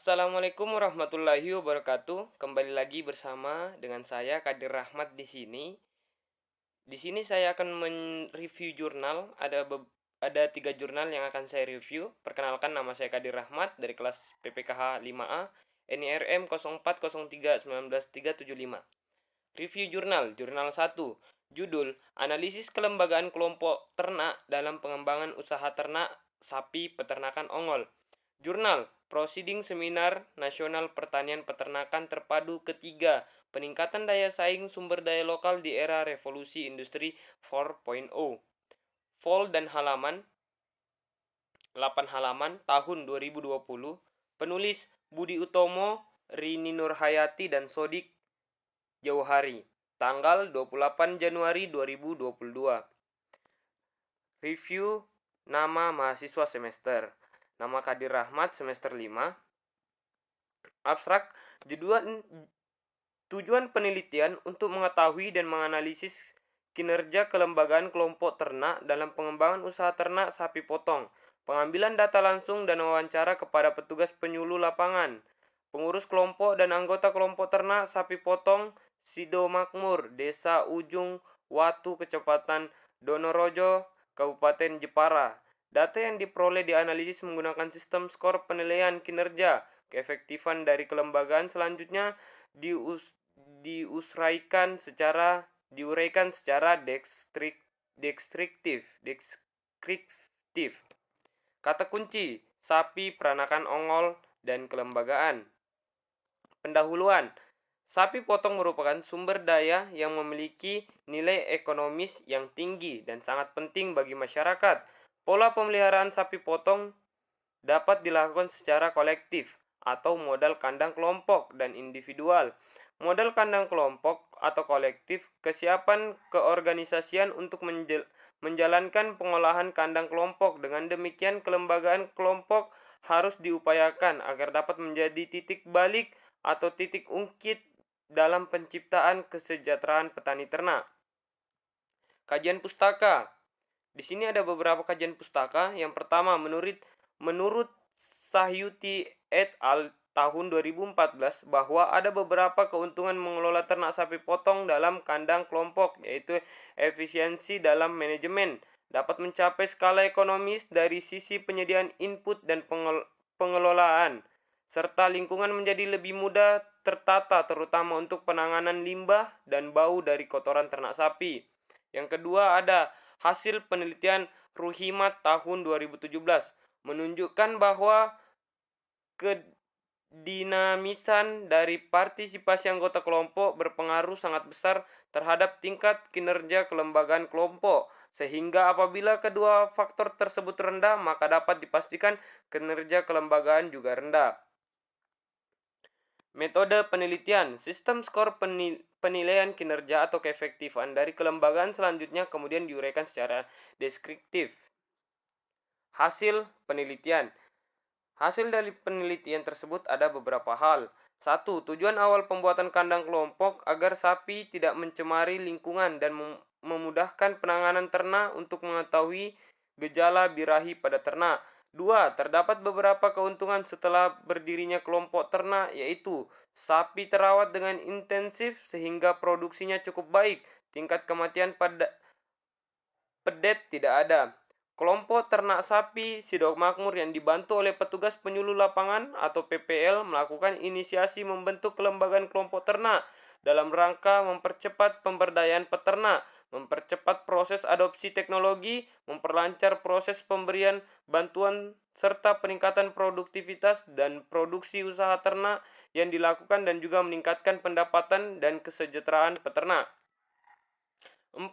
Assalamualaikum warahmatullahi wabarakatuh. Kembali lagi bersama dengan saya Kadir Rahmat di sini. Di sini saya akan mereview jurnal. Ada 3 jurnal yang akan saya review. Perkenalkan, nama saya Kadir Rahmat dari kelas PPKH 5A NIRM 0403191375. Review jurnal 1. Judul: Analisis Kelembagaan Kelompok Ternak dalam Pengembangan Usaha Ternak Sapi Peternakan Ongol. Jurnal: Proceeding Seminar Nasional Pertanian Peternakan Terpadu ketiga, Peningkatan Daya Saing Sumber Daya Lokal di Era Revolusi Industri 4.0. Vol dan halaman 8 halaman tahun 2020. Penulis: Budi Utomo, Rini Nurhayati, dan Sodik Jauhari. Tanggal 28 Januari 2022. Review nama mahasiswa semester. Nama Kadir Rahmat, semester 5. Abstrak: tujuan penelitian untuk mengetahui dan menganalisis kinerja kelembagaan kelompok ternak dalam pengembangan usaha ternak sapi potong. Pengambilan data langsung dan wawancara kepada petugas penyuluh lapangan, pengurus kelompok dan anggota kelompok ternak sapi potong Sido Makmur, Desa Ujung Watu, Kecamatan Donorojo, Kabupaten Jepara. Data yang diperoleh dianalisis menggunakan sistem skor penilaian kinerja keefektifan dari kelembagaan. Selanjutnya diuraikan secara deskriptif. Kata kunci: sapi, peranakan ongol, dan kelembagaan. Pendahuluan. Sapi potong merupakan sumber daya yang memiliki nilai ekonomis yang tinggi dan sangat penting bagi masyarakat. Pola pemeliharaan sapi potong dapat dilakukan secara kolektif atau modal kandang kelompok dan individual. Modal kandang kelompok atau kolektif: kesiapan keorganisasian untuk menjalankan pengolahan kandang kelompok. Dengan demikian, kelembagaan kelompok harus diupayakan agar dapat menjadi titik balik atau titik ungkit dalam penciptaan kesejahteraan petani ternak. Kajian pustaka. Di sini ada beberapa kajian pustaka. Yang pertama, menurut Sahyuti et al. Tahun 2014 bahwa ada beberapa keuntungan mengelola ternak sapi potong dalam kandang kelompok, yaitu efisiensi dalam manajemen, dapat mencapai skala ekonomis dari sisi penyediaan input dan pengelolaan, serta lingkungan menjadi lebih mudah tertata terutama untuk penanganan limbah dan bau dari kotoran ternak sapi. Yang kedua, ada hasil penelitian Ruhimat tahun 2017 menunjukkan bahwa kedinamisan dari partisipasi anggota kelompok berpengaruh sangat besar terhadap tingkat kinerja kelembagaan kelompok, sehingga apabila kedua faktor tersebut rendah, maka dapat dipastikan kinerja kelembagaan juga rendah. Metode penelitian: sistem skor penilaian kinerja atau keefektifan dari kelembagaan selanjutnya kemudian diuraikan secara deskriptif. Hasil penelitian. Hasil dari penelitian tersebut ada beberapa hal. 1. Tujuan awal pembuatan kandang kelompok agar sapi tidak mencemari lingkungan dan memudahkan penanganan ternak untuk mengetahui gejala birahi pada ternak. 2. Terdapat beberapa keuntungan setelah berdirinya kelompok ternak, yaitu sapi terawat dengan intensif sehingga produksinya cukup baik, tingkat kematian pada pedet tidak ada. Kelompok ternak sapi Sido Makmur yang dibantu oleh petugas penyuluh lapangan atau PPL melakukan inisiasi membentuk kelembagaan kelompok ternak dalam rangka mempercepat pemberdayaan peternak, mempercepat proses adopsi teknologi, memperlancar proses pemberian bantuan, serta peningkatan produktivitas dan produksi usaha ternak yang dilakukan dan juga meningkatkan pendapatan dan kesejahteraan peternak. 4.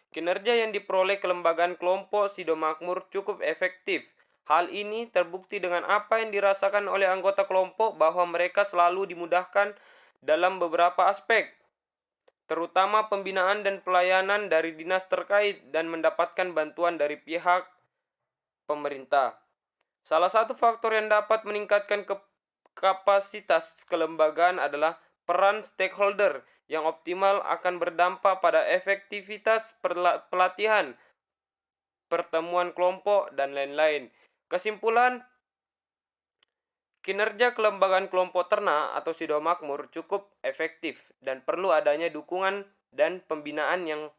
Kinerja yang diperoleh kelembagaan kelompok Sido Makmur cukup efektif. Hal ini terbukti dengan apa yang dirasakan oleh anggota kelompok bahwa mereka selalu dimudahkan dalam beberapa aspek, terutama pembinaan dan pelayanan dari dinas terkait dan mendapatkan bantuan dari pihak pemerintah. Salah satu faktor yang dapat meningkatkan kapasitas kelembagaan adalah peran stakeholder yang optimal akan berdampak pada efektivitas pelatihan, pertemuan kelompok, dan lain-lain. Kesimpulan, Kinerja kelembagaan kelompok ternak atau sidomakmur cukup efektif dan perlu adanya dukungan dan pembinaan yang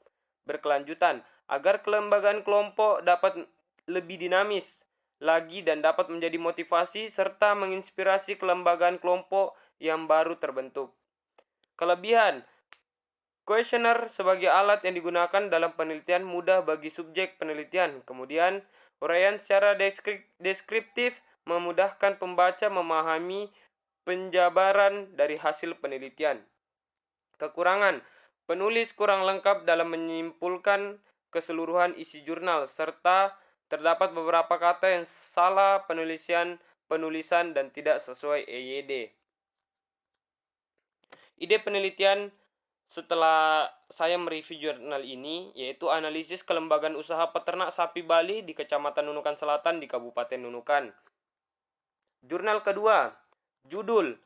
berkelanjutan agar kelembagaan kelompok dapat lebih dinamis lagi dan dapat menjadi motivasi serta menginspirasi kelembagaan kelompok yang baru terbentuk. Kelebihan: kuesioner sebagai alat yang digunakan dalam penelitian mudah bagi subjek penelitian. Kemudian, uraian secara deskriptif memudahkan pembaca memahami penjabaran dari hasil penelitian. Kekurangan: penulis kurang lengkap dalam menyimpulkan keseluruhan isi jurnal, serta terdapat beberapa kata yang salah penulisan dan tidak sesuai EYD. Ide penelitian setelah saya mereview jurnal ini, yaitu analisis kelembagaan usaha peternak sapi Bali di Kecamatan Nunukan Selatan di Kabupaten Nunukan. Jurnal kedua, judul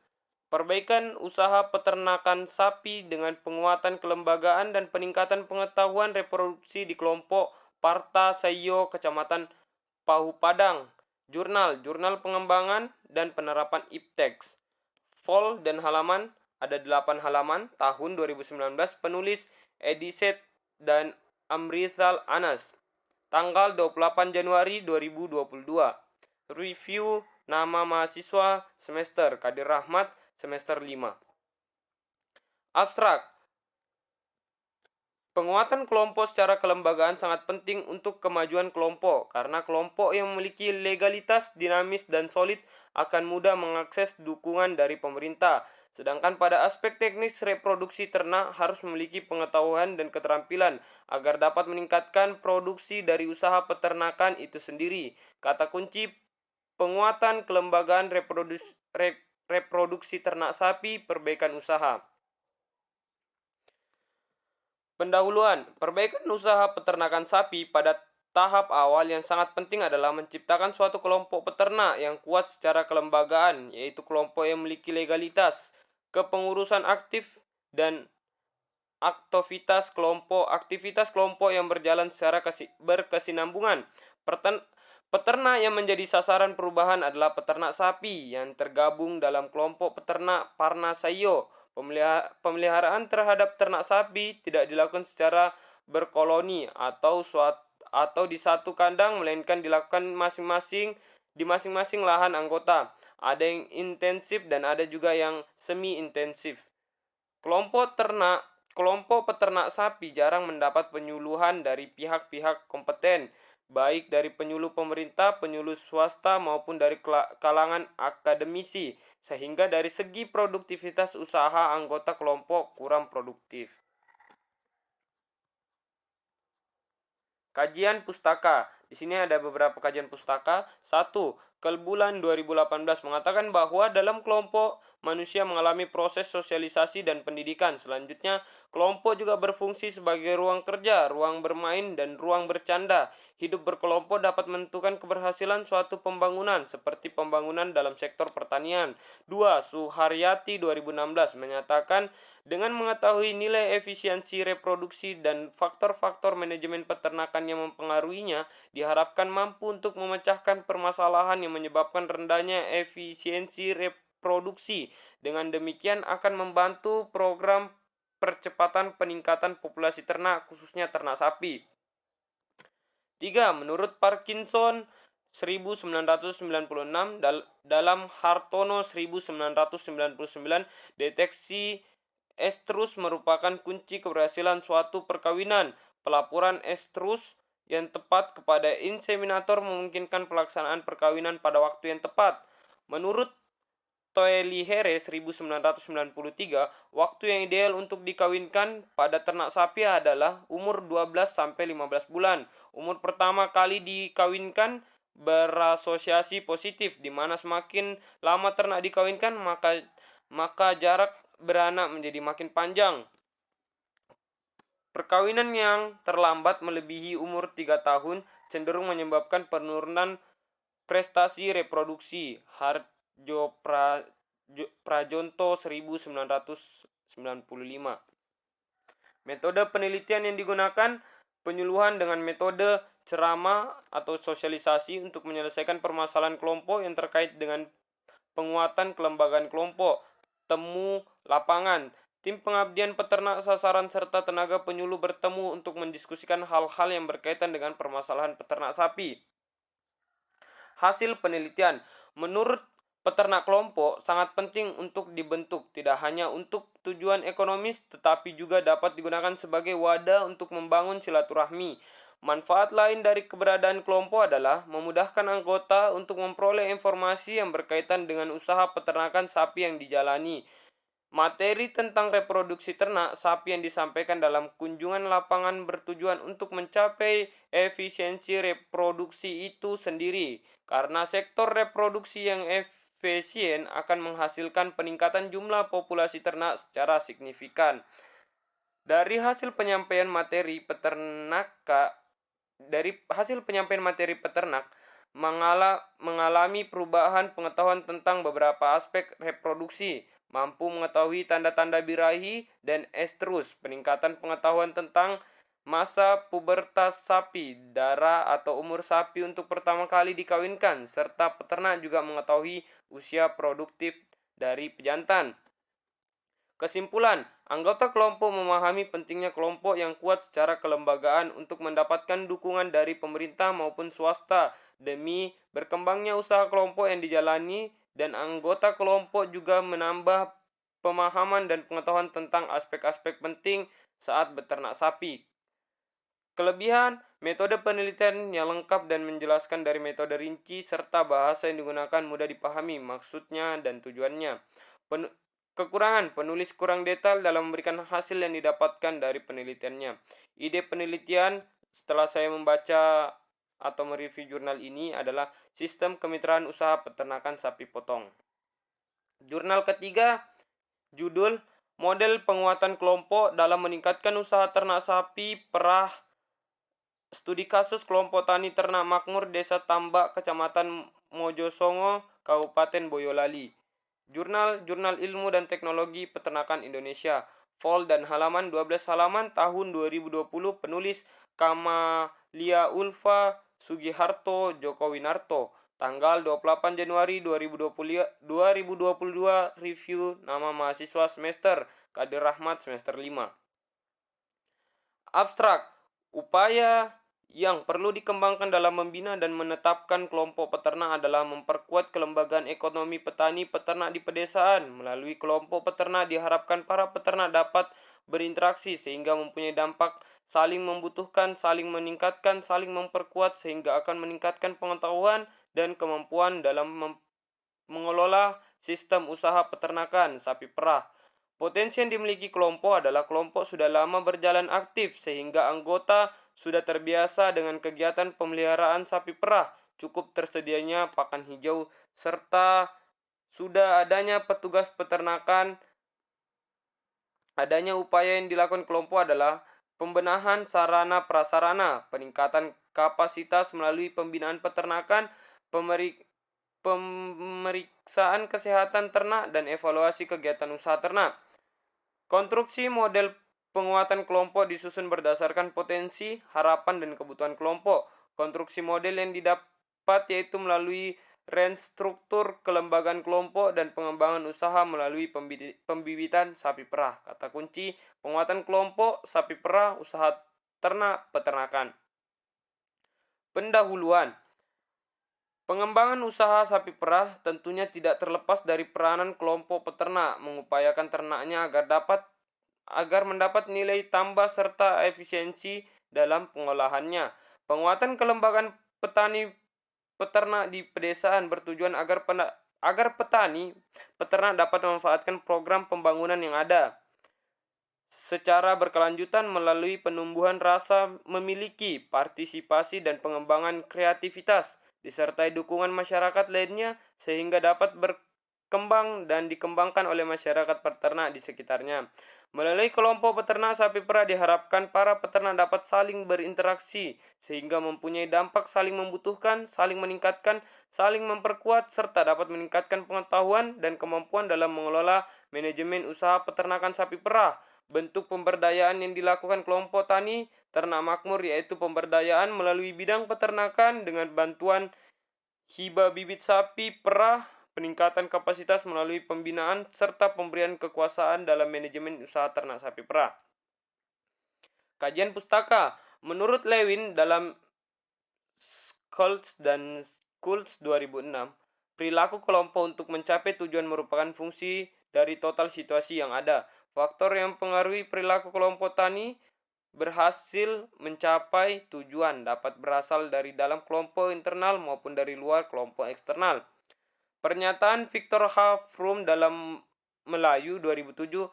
Perbaikan Usaha Peternakan Sapi dengan Penguatan Kelembagaan dan Peningkatan Pengetahuan Reproduksi di Kelompok Parta Sayo Kecamatan Pahu Padang. Jurnal Pengembangan dan Penerapan IPTEX. Vol dan halaman ada 8 halaman, tahun 2019, penulis Ediset dan Amrizal Anas. Tanggal 28 Januari 2022. Review nama mahasiswa semester Kadir Rahmat semester 5. Abstrak. Penguatan kelompok secara kelembagaan sangat penting untuk kemajuan kelompok karena kelompok yang memiliki legalitas dinamis dan solid akan mudah mengakses dukungan dari pemerintah. Sedangkan pada aspek teknis reproduksi ternak harus memiliki pengetahuan dan keterampilan agar dapat meningkatkan produksi dari usaha peternakan itu sendiri. Kata kunci penguatan kelembagaan reproduksi ternak sapi, perbaikan usaha. Pendahuluan, perbaikan usaha peternakan sapi pada tahap awal yang sangat penting adalah menciptakan suatu kelompok peternak yang kuat secara kelembagaan, yaitu kelompok yang memiliki legalitas, kepengurusan aktif, dan aktivitas kelompok yang berjalan secara berkesinambungan. Peternak yang menjadi sasaran perubahan adalah peternak sapi yang tergabung dalam kelompok peternak Parnasayo. Pemeliharaan terhadap ternak sapi tidak dilakukan secara berkoloni atau di satu kandang, melainkan dilakukan di masing-masing lahan anggota. Ada yang intensif dan ada juga yang semi intensif. Kelompok peternak sapi jarang mendapat penyuluhan dari pihak-pihak kompeten, baik dari penyuluh pemerintah, penyuluh swasta, maupun dari kalangan akademisi, sehingga dari segi produktivitas usaha anggota kelompok kurang produktif. Kajian pustaka. Di sini ada beberapa kajian pustaka. 1. Kelbulan 2018 mengatakan bahwa dalam kelompok manusia mengalami proses sosialisasi dan pendidikan. Selanjutnya, kelompok juga berfungsi sebagai ruang kerja, ruang bermain, dan ruang bercanda. Hidup berkelompok dapat menentukan keberhasilan suatu pembangunan, seperti pembangunan dalam sektor pertanian. 2. Suharyati 2016 menyatakan dengan mengetahui nilai efisiensi reproduksi dan faktor-faktor manajemen peternakan yang mempengaruhinya, diharapkan mampu untuk memecahkan permasalahan yang menyebabkan rendahnya efisiensi reproduksi. Dengan demikian akan membantu program percepatan peningkatan populasi ternak, khususnya ternak sapi. 3. Menurut Parkinson 1996 dalam Hartono 1999, deteksi estrus merupakan kunci keberhasilan suatu perkawinan. Pelaporan estrus yang tepat kepada inseminator memungkinkan pelaksanaan perkawinan pada waktu yang tepat. Menurut Toelihere 1993, waktu yang ideal untuk dikawinkan pada ternak sapi adalah umur 12-15 bulan. Umur pertama kali dikawinkan berasosiasi positif, di mana semakin lama ternak dikawinkan, maka jarak beranak menjadi makin panjang. Perkawinan yang terlambat melebihi umur 3 tahun cenderung menyebabkan penurunan prestasi reproduksi. Harjo Prajonto 1995. Metode penelitian yang digunakan: penyuluhan dengan metode ceramah atau sosialisasi untuk menyelesaikan permasalahan kelompok yang terkait dengan penguatan kelembagaan kelompok, temu lapangan, tim pengabdian peternak sasaran serta tenaga penyuluh bertemu untuk mendiskusikan hal-hal yang berkaitan dengan permasalahan peternak sapi. Hasil penelitian, menurut peternak kelompok sangat penting untuk dibentuk, tidak hanya untuk tujuan ekonomis, tetapi juga dapat digunakan sebagai wadah untuk membangun silaturahmi. Manfaat lain dari keberadaan kelompok adalah memudahkan anggota untuk memperoleh informasi yang berkaitan dengan usaha peternakan sapi yang dijalani. Materi tentang reproduksi ternak sapi yang disampaikan dalam kunjungan lapangan bertujuan untuk mencapai efisiensi reproduksi itu sendiri, karena sektor reproduksi yang efisien akan menghasilkan peningkatan jumlah populasi ternak secara signifikan. Dari hasil penyampaian materi peternak, mengalami perubahan pengetahuan tentang beberapa aspek reproduksi, mampu mengetahui tanda-tanda birahi dan estrus, peningkatan pengetahuan tentang masa pubertas sapi, darah atau umur sapi untuk pertama kali dikawinkan, serta peternak juga mengetahui usia produktif dari pejantan. Kesimpulan, anggota kelompok memahami pentingnya kelompok yang kuat secara kelembagaan untuk mendapatkan dukungan dari pemerintah maupun swasta demi berkembangnya usaha kelompok yang dijalani, dan anggota kelompok juga menambah pemahaman dan pengetahuan tentang aspek-aspek penting saat beternak sapi. Kelebihan, metode penelitian yang lengkap dan menjelaskan dari metode rinci serta bahasa yang digunakan mudah dipahami maksudnya dan tujuannya. Kekurangan, penulis kurang detail dalam memberikan hasil yang didapatkan dari penelitiannya. Ide penelitian setelah saya membaca atau mereview jurnal ini adalah sistem kemitraan usaha peternakan sapi potong. Jurnal ketiga, judul Model Penguatan Kelompok dalam Meningkatkan Usaha Ternak Sapi Perah, studi kasus kelompok tani ternak makmur Desa Tambak, Kecamatan Mojosongo, Kabupaten Boyolali. Jurnal Ilmu dan Teknologi Peternakan Indonesia, vol dan halaman 12 halaman tahun 2020, penulis Kamalia Ulfa Sugiharto Joko Winarto, tanggal 28 Januari 2022, review nama mahasiswa semester Kadir Rahmat semester 5. Abstrak, upaya yang perlu dikembangkan dalam membina dan menetapkan kelompok peternak adalah memperkuat kelembagaan ekonomi petani peternak di pedesaan. Melalui kelompok peternak diharapkan para peternak dapat berinteraksi sehingga mempunyai dampak saling membutuhkan, saling meningkatkan, saling memperkuat sehingga akan meningkatkan pengetahuan dan kemampuan dalam mengelola sistem usaha peternakan sapi perah. Potensi yang dimiliki kelompok adalah kelompok sudah lama berjalan aktif sehingga anggota sudah terbiasa dengan kegiatan pemeliharaan sapi perah, cukup tersedianya pakan hijau, serta sudah adanya petugas peternakan. Adanya upaya yang dilakukan kelompok adalah pembenahan sarana prasarana, peningkatan kapasitas melalui pembinaan peternakan, pemeriksaan kesehatan ternak, dan evaluasi kegiatan usaha ternak. Konstruksi model penguatan kelompok disusun berdasarkan potensi, harapan, dan kebutuhan kelompok. Konstruksi model yang didapat yaitu melalui range struktur kelembagaan kelompok dan pengembangan usaha melalui pembibitan sapi perah. Kata kunci, penguatan kelompok, sapi perah, usaha ternak, peternakan. Pendahuluan. Pengembangan usaha sapi perah tentunya tidak terlepas dari peranan kelompok peternak mengupayakan ternaknya agar mendapat nilai tambah serta efisiensi dalam pengolahannya. Penguatan kelembagaan petani peternak di pedesaan bertujuan agar petani peternak dapat memanfaatkan program pembangunan yang ada secara berkelanjutan melalui penumbuhan rasa memiliki, partisipasi, dan pengembangan kreativitas, disertai dukungan masyarakat lainnya sehingga dapat berkembang dan dikembangkan oleh masyarakat peternak di sekitarnya. Melalui kelompok peternak sapi perah diharapkan para peternak dapat saling berinteraksi sehingga mempunyai dampak saling membutuhkan, saling meningkatkan, saling memperkuat, serta dapat meningkatkan pengetahuan dan kemampuan dalam mengelola manajemen usaha peternakan sapi perah. Bentuk pemberdayaan yang dilakukan kelompok tani ternak makmur yaitu pemberdayaan melalui bidang peternakan dengan bantuan hibah bibit sapi perah, peningkatan kapasitas melalui pembinaan serta pemberian kekuasaan dalam manajemen usaha ternak sapi perah. Kajian pustaka. Menurut Lewin dalam Schultz dan Schultz 2006, perilaku kelompok untuk mencapai tujuan merupakan fungsi dari total situasi yang ada. Faktor yang mempengaruhi perilaku kelompok tani berhasil mencapai tujuan dapat berasal dari dalam kelompok internal maupun dari luar kelompok eksternal. Pernyataan Victor H. Fromm dalam Melayu 2007,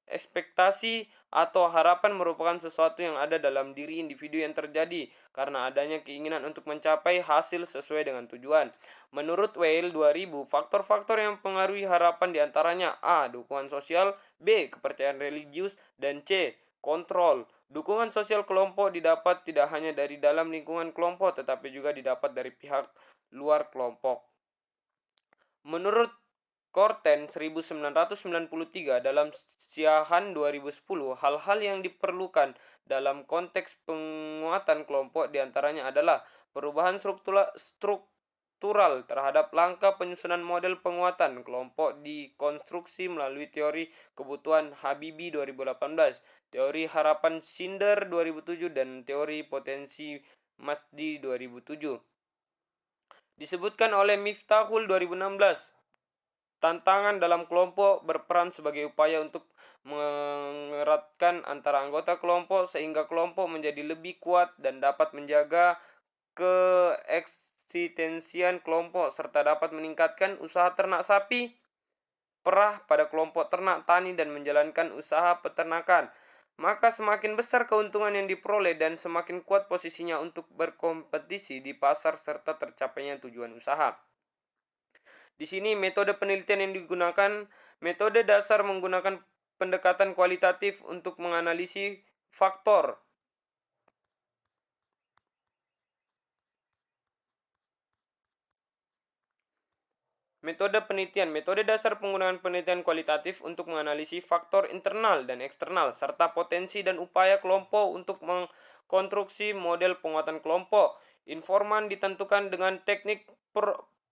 ekspektasi atau harapan merupakan sesuatu yang ada dalam diri individu yang terjadi karena adanya keinginan untuk mencapai hasil sesuai dengan tujuan. Menurut Weil 2000, faktor-faktor yang mempengaruhi harapan diantaranya A. Dukungan sosial, B. Kepercayaan religius, dan C. Kontrol. Dukungan sosial kelompok didapat tidak hanya dari dalam lingkungan kelompok tetapi juga didapat dari pihak luar kelompok. Menurut Korten 1993 dalam Siahan 2010, hal-hal yang diperlukan dalam konteks penguatan kelompok diantaranya adalah perubahan struktural terhadap langkah penyusunan model penguatan kelompok dikonstruksi melalui teori kebutuhan Habibie 2018, teori harapan Sinder 2007, dan teori potensi Masdi 2007. Disebutkan oleh Miftahul 2016, tantangan dalam kelompok berperan sebagai upaya untuk mengeratkan antara anggota kelompok sehingga kelompok menjadi lebih kuat dan dapat menjaga keeksistensian kelompok serta dapat meningkatkan usaha ternak sapi perah pada kelompok ternak tani dan menjalankan usaha peternakan. Maka semakin besar keuntungan yang diperoleh dan semakin kuat posisinya untuk berkompetisi di pasar serta tercapainya tujuan usaha. Di sini metode penelitian yang digunakan, metode dasar menggunakan pendekatan kualitatif untuk menganalisis faktor. Metode penelitian. Metode dasar penggunaan penelitian kualitatif untuk menganalisis faktor internal dan eksternal, serta potensi dan upaya kelompok untuk mengkonstruksi model penguatan kelompok. Informan ditentukan dengan teknik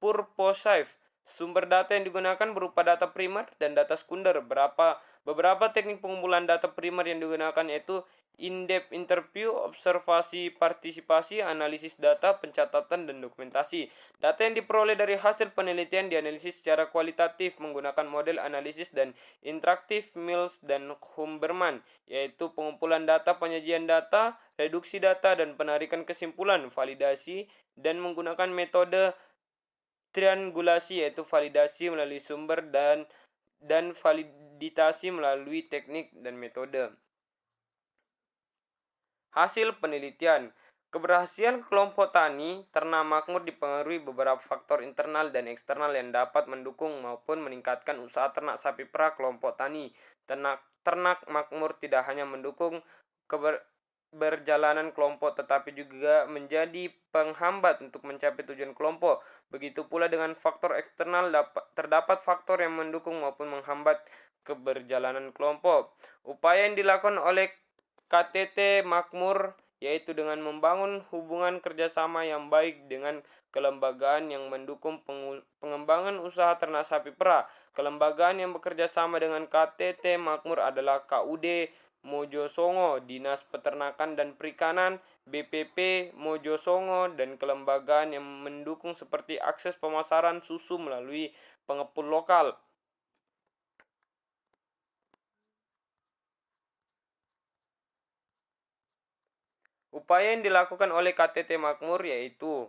purposive. Sumber data yang digunakan berupa data primer dan data sekunder. Beberapa teknik pengumpulan data primer yang digunakan yaitu in-depth interview, observasi, partisipasi, analisis data, pencatatan, dan dokumentasi. Data yang diperoleh dari hasil penelitian dianalisis secara kualitatif menggunakan model analisis dan interaktif Mills dan Humberman, yaitu pengumpulan data, penyajian data, reduksi data, dan penarikan kesimpulan, validasi, dan menggunakan metode triangulasi yaitu validasi melalui sumber dan validasi melalui teknik dan metode. Hasil penelitian. Keberhasilan kelompok tani ternak makmur dipengaruhi beberapa faktor internal dan eksternal yang dapat mendukung maupun meningkatkan usaha ternak sapi perah kelompok tani. Ternak makmur tidak hanya mendukung berjalanan kelompok tetapi juga menjadi penghambat untuk mencapai tujuan kelompok. Begitu pula dengan faktor eksternal, terdapat faktor yang mendukung maupun menghambat keberjalanan kelompok. Upaya yang dilakukan oleh KTT Makmur yaitu dengan membangun hubungan kerjasama yang baik dengan kelembagaan yang mendukung pengembangan usaha ternak sapi perah. Kelembagaan yang bekerja sama dengan KTT Makmur adalah KUD Mojosongo, Dinas Peternakan dan Perikanan, BPP Mojosongo, dan kelembagaan yang mendukung seperti akses pemasaran susu melalui pengepul lokal. Upaya yang dilakukan oleh KTT Makmur yaitu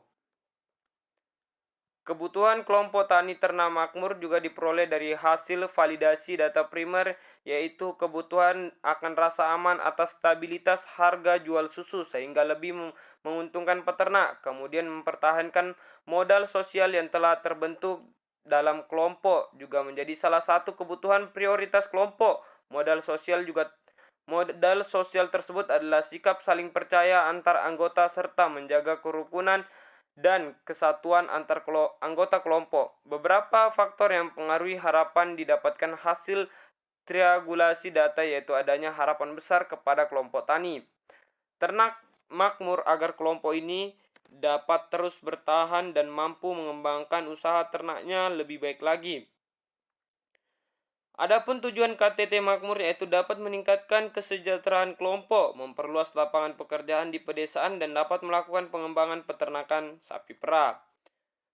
kebutuhan kelompok tani ternak makmur juga diperoleh dari hasil validasi data primer, yaitu kebutuhan akan rasa aman atas stabilitas harga jual susu sehingga lebih menguntungkan peternak, kemudian mempertahankan modal sosial yang telah terbentuk dalam kelompok juga menjadi salah satu kebutuhan prioritas kelompok. Modal sosial tersebut adalah sikap saling percaya antar anggota serta menjaga kerukunan dan kesatuan antar anggota kelompok. Beberapa faktor yang mempengaruhi harapan didapatkan hasil triangulasi data yaitu adanya harapan besar kepada kelompok tani ternak makmur agar kelompok ini dapat terus bertahan dan mampu mengembangkan usaha ternaknya lebih baik lagi. Adapun tujuan KTT Makmur yaitu dapat meningkatkan kesejahteraan kelompok, memperluas lapangan pekerjaan di pedesaan dan dapat melakukan pengembangan peternakan sapi perah.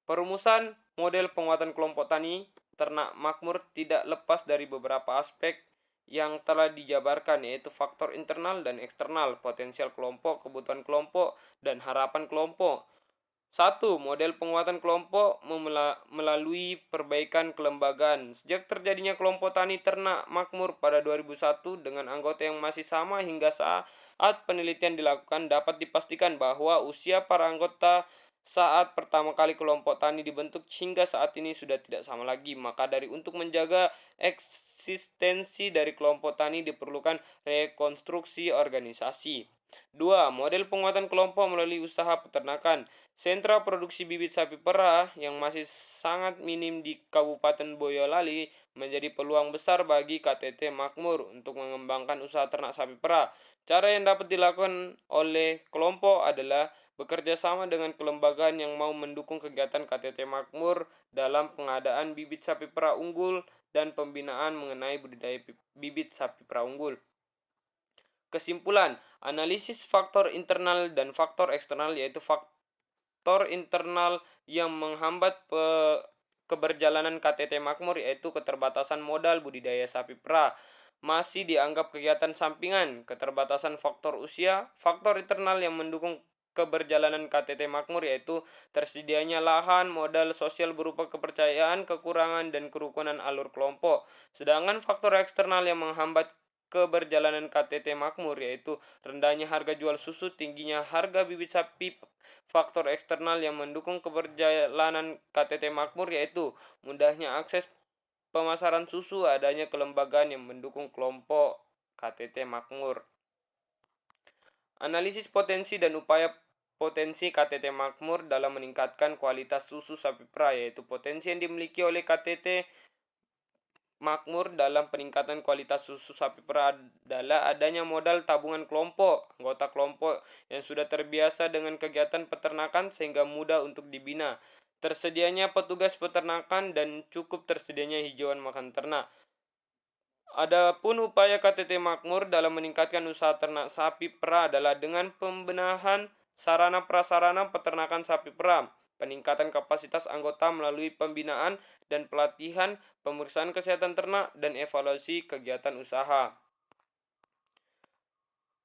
Perumusan model penguatan kelompok tani ternak makmur tidak lepas dari beberapa aspek yang telah dijabarkan, yaitu faktor internal dan eksternal, potensial kelompok, kebutuhan kelompok, dan harapan kelompok. 1. Model penguatan kelompok melalui perbaikan kelembagaan. Sejak terjadinya kelompok tani ternak makmur pada 2001 dengan anggota yang masih sama hingga saat penelitian dilakukan, dapat dipastikan bahwa usia para anggota saat pertama kali kelompok tani dibentuk hingga saat ini sudah tidak sama lagi. Maka untuk menjaga eksistensi dari kelompok tani diperlukan rekonstruksi organisasi. 2. Model penguatan kelompok melalui usaha peternakan. Sentra produksi bibit sapi perah yang masih sangat minim di Kabupaten Boyolali menjadi peluang besar bagi KTT Makmur untuk mengembangkan usaha ternak sapi perah. Cara yang dapat dilakukan oleh kelompok adalah bekerja sama dengan kelembagaan yang mau mendukung kegiatan KTT Makmur dalam pengadaan bibit sapi perah unggul dan pembinaan mengenai budidaya bibit sapi perah unggul. Kesimpulan, analisis faktor internal dan faktor eksternal, yaitu faktor internal yang menghambat keberjalanan KTT Makmur yaitu keterbatasan modal budidaya sapi perah masih dianggap kegiatan sampingan, keterbatasan faktor usia. Faktor internal yang mendukung keberjalanan KTT Makmur yaitu tersedianya lahan, modal sosial berupa kepercayaan, kekurangan, dan kerukunan alur kelompok. Sedangkan faktor eksternal yang menghambat keberjalanan KTT Makmur yaitu rendahnya harga jual susu, tingginya harga bibit sapi. Faktor eksternal yang mendukung keberjalanan KTT Makmur yaitu mudahnya akses pemasaran susu, adanya kelembagaan yang mendukung kelompok KTT Makmur. Analisis potensi dan upaya potensi KTT Makmur dalam meningkatkan kualitas susu sapi perah, yaitu potensi yang dimiliki oleh KTT Makmur dalam peningkatan kualitas susu sapi perah adalah adanya modal tabungan kelompok. Anggota kelompok yang sudah terbiasa dengan kegiatan peternakan sehingga mudah untuk dibina. Tersedianya petugas peternakan dan cukup tersedianya hijauan makan ternak. Adapun upaya KTT Makmur dalam meningkatkan usaha ternak sapi perah adalah dengan pembenahan sarana prasarana peternakan sapi perah, peningkatan kapasitas anggota melalui pembinaan dan pelatihan, pemeriksaan kesehatan ternak, dan evaluasi kegiatan usaha.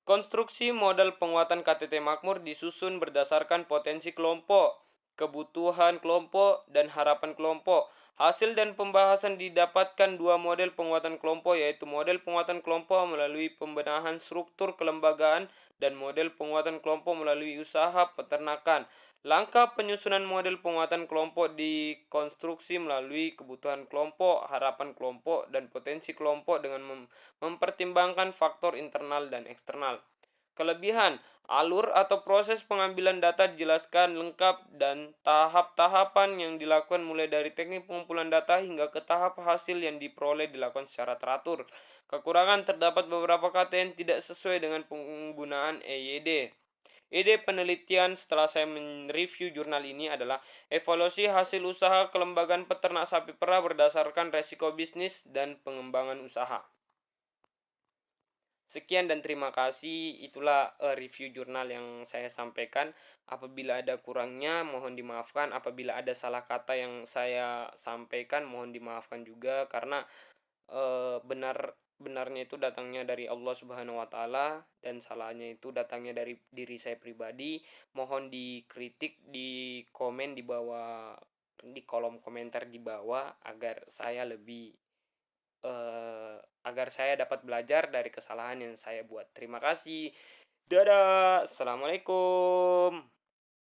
Konstruksi model penguatan KTT Makmur disusun berdasarkan potensi kelompok, kebutuhan kelompok, dan harapan kelompok. Hasil dan pembahasan didapatkan dua model penguatan kelompok, yaitu model penguatan kelompok melalui pembenahan struktur kelembagaan dan model penguatan kelompok melalui usaha peternakan. Langkah penyusunan model penguatan kelompok dikonstruksi melalui kebutuhan kelompok, harapan kelompok, dan potensi kelompok dengan mempertimbangkan faktor internal dan eksternal. Kelebihan, alur atau proses pengambilan data dijelaskan lengkap dan tahap-tahapan yang dilakukan mulai dari teknik pengumpulan data hingga ke tahap hasil yang diperoleh dilakukan secara teratur. Kekurangan, terdapat beberapa kata yang tidak sesuai dengan penggunaan EYD. Ide penelitian setelah saya mereview jurnal ini adalah evaluasi hasil usaha kelembagaan peternak sapi perah berdasarkan resiko bisnis dan pengembangan usaha. Sekian dan terima kasih. Itulah review jurnal yang saya sampaikan. Apabila ada kurangnya mohon dimaafkan. Apabila ada salah kata yang saya sampaikan mohon dimaafkan juga karena benarnya itu datangnya dari Allah Subhanahu wa taala dan salahnya itu datangnya dari diri saya pribadi. Mohon dikritik di komen di bawah, di kolom komentar di bawah agar saya dapat belajar dari kesalahan yang saya buat. Terima kasih. Dadah. Assalamualaikum.